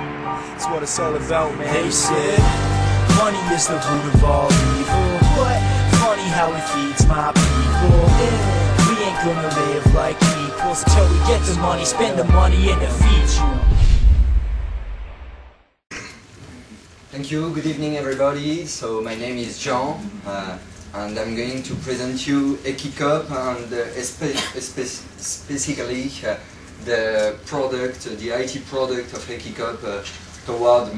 That's what it's all about, man. They said money is the root of all evil, but funny how it feeds my people. We ain't gonna live like equals till we get the money, spend the money, and it feeds you. Thank you. Good evening, everybody. So my name is Jean, and I'm going to present you Equicoop and specifically the product, the IT product of Equicoop toward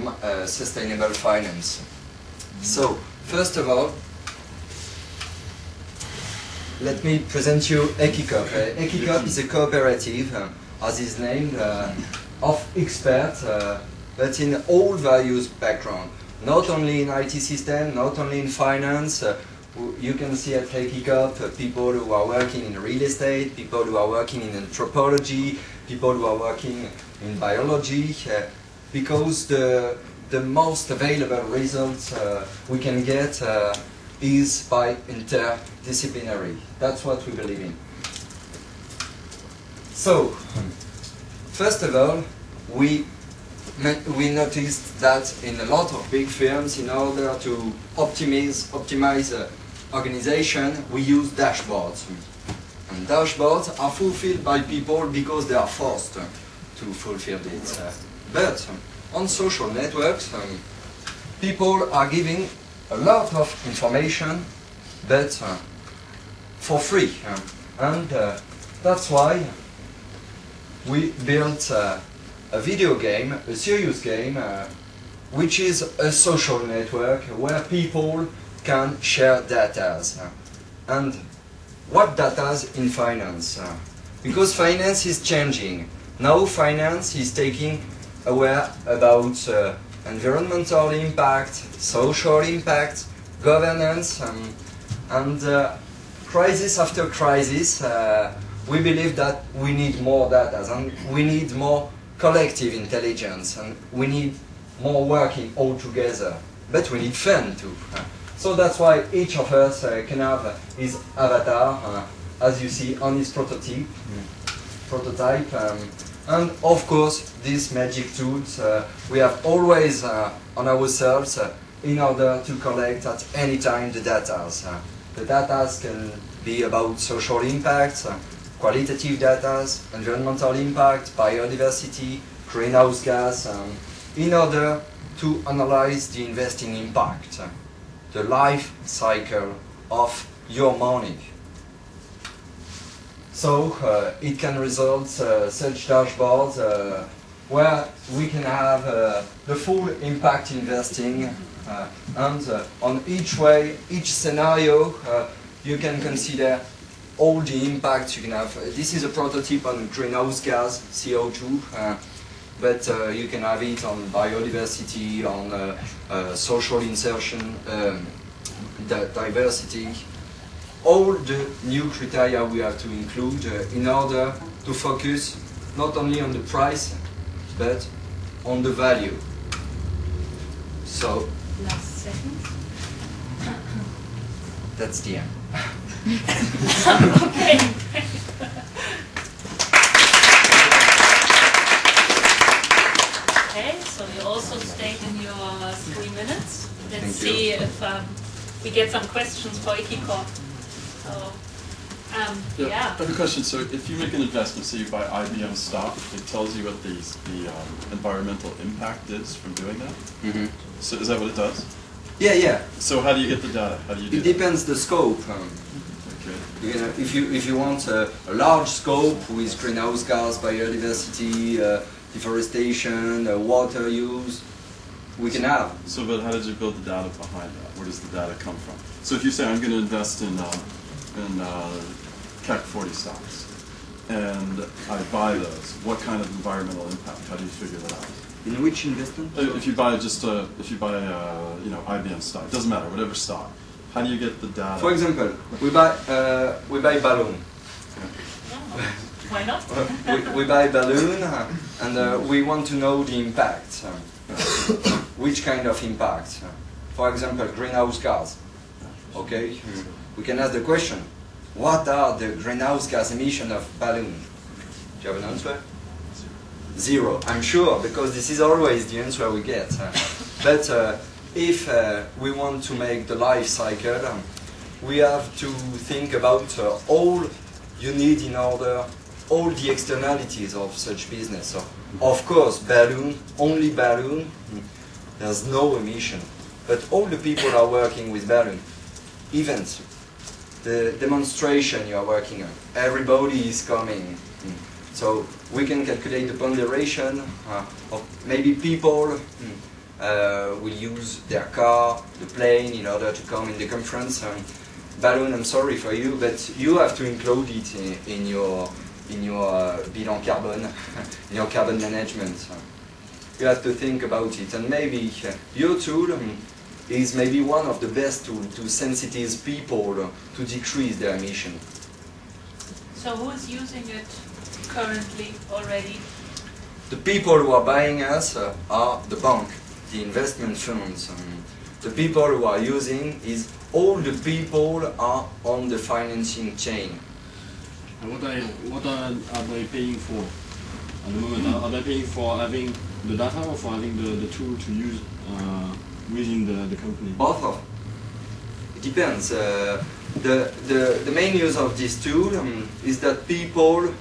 sustainable finance. So first of all, let me present you Equicoop. Equicoop is a cooperative, as is named, of experts. But in all various backgrounds, not only in IT system, not only in finance. You can see at Equicoop people who are working in real estate, people who are working in anthropology, people who are working in biology, because the most available results we can get is by interdisciplinary. That's what we believe in. So, first of all, we noticed that in a lot of big firms, in order to optimize organization, we use dashboards. And dashboards are fulfilled by people because they are forced to fulfill it. But on social networks, people are giving a lot of information, but for free. And that's why we built a video game, a serious game, which is a social network where people can share data. And what data in finance? Because finance is changing. Now finance is taking aware about environmental impact, social impact, governance, and crisis after crisis, we believe that we need more data and we need more collective intelligence, and we need more working all together, but we need fun too. So that's why each of us can have his avatar, as you see on his prototype, and of course these magic tools we have always on ourselves in order to collect at any time the data. The data can be about social impact, qualitative data, environmental impact, biodiversity, greenhouse gas, in order to analyze the investing impact, the life cycle of your money. So it can result such dashboards where we can have the full impact investing, and on each scenario you can consider all the impacts you can have. This is a prototype on greenhouse gas, CO2, but you can have it on biodiversity, on social insertion, diversity. All the new criteria we have to include in order to focus not only on the price, but on the value. So, last second. That's the end. Okay. Okay, so you also stayed in your 3 minutes. Let's see if we get some questions for Equicoop. So, yeah. I have a question. So if you make an investment, say you buy IBM stock, it tells you what the environmental impact is from doing that? Mm-hmm. So is that what it does? Yeah. So how do you get the data? How do you do it depends the scope. You know, if you want a large scope with greenhouse gas, biodiversity, deforestation, water use, we can have. So, but how did you build the data behind that? Where does the data come from? So if you say I'm going to invest in CAC 40 stocks, and I buy those, what kind of environmental impact? How do you figure that out? In which investment? If you buy IBM stock, doesn't matter, whatever stock. How do you get the data? For example, we buy balloon. Why not? we buy balloon, and we want to know the impact. Which kind of impact? For example, greenhouse gas. Okay, we can ask the question: what are the greenhouse gas emissions of balloon? Do you have an answer? Zero, I'm sure, because this is always the answer we get. But if we want to make the life cycle, we have to think about all you need in order, all the externalities of such business. So, of course, balloon, only balloon, there's no emission. But all the people are working with balloon. Events, the demonstration you are working on, everybody is coming. So we can calculate the ponderation of maybe people will use their car, the plane, in order to come in the conference. Balloon, I'm sorry for you, but you have to include it in your bilan carbon, in your carbon management. You have to think about it, and maybe your tool is maybe one of the best tools to sensitize people to decrease their emission. So who is using it currently already? The people who are buying us are the bank, the investment funds. The people who are using is all the people are on the financing chain. And what are they paying for at the moment? Are they paying for having the data or for having the tool to use within the company? Both of them. It depends. The main use of this tool is that people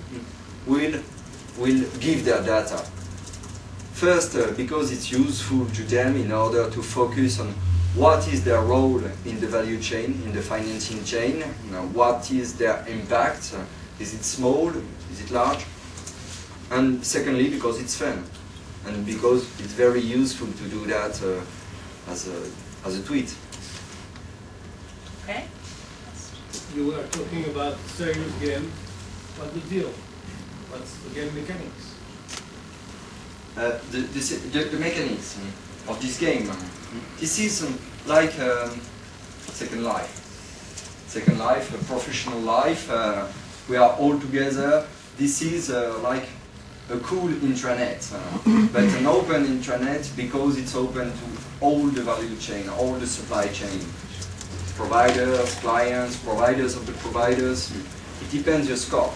will give their data. First, because it's useful to them in order to focus on what is their role in the value chain, in the financing chain, what is their impact, is it small, is it large, and secondly, because it's fun, and because it's very useful to do that as a tweet. Okay. You were talking about serious game. What's the deal? What's the game mechanics? The mechanics of this game. This is like Second Life. Second Life, a professional life. We are all together. This is like a cool intranet, but an open intranet because it's open to all the value chain, all the supply chain. Providers, clients, providers of the providers. It depends your scope.